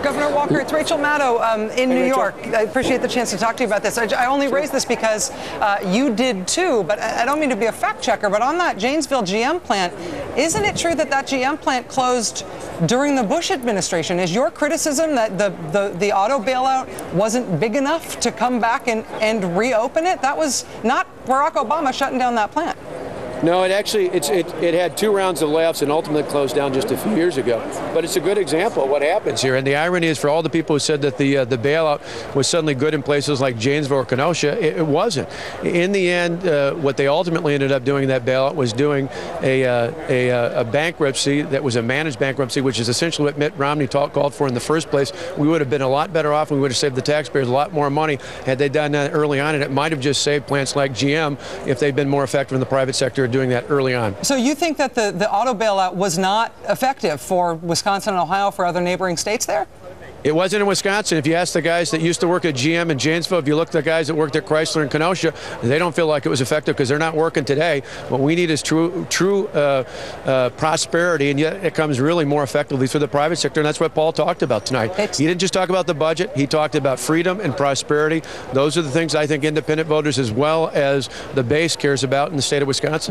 Governor Walker, it's Rachel Maddow in New York. I appreciate the chance to talk to you about this. I only raised this because you did too, but I don't mean to be a fact checker, but on that Janesville GM plant, isn't it true that GM plant closed during the Bush administration? Is your criticism that the auto bailout wasn't big enough to come back and reopen it? That was not Barack Obama shutting down that plant. No, it had 2 rounds of layoffs and ultimately closed down just a few years ago. But it's a good example of what happens here. And the irony is, for all the people who said that the bailout was suddenly good in places like Janesville or Kenosha, it wasn't. In the end, what they ultimately ended up doing in that bailout was doing a bankruptcy that was a managed bankruptcy, which is essentially what Mitt Romney called for in the first place. We would have been a lot better off, and we would have saved the taxpayers a lot more money had they done that early on, and it might have just saved plants like GM if they'd been more effective in the private sector doing that early on. So you think that the auto bailout was not effective for Wisconsin and Ohio, for other neighboring states there? It wasn't in Wisconsin. If you ask the guys that used to work at GM in Janesville, if you look at the guys that worked at Chrysler in Kenosha, they don't feel like it was effective because they're not working today. What we need is true prosperity, and yet it comes really more effectively through the private sector, and that's what Paul talked about tonight. He didn't just talk about the budget. He talked about freedom and prosperity. Those are the things I think independent voters as well as the base cares about in the state of Wisconsin.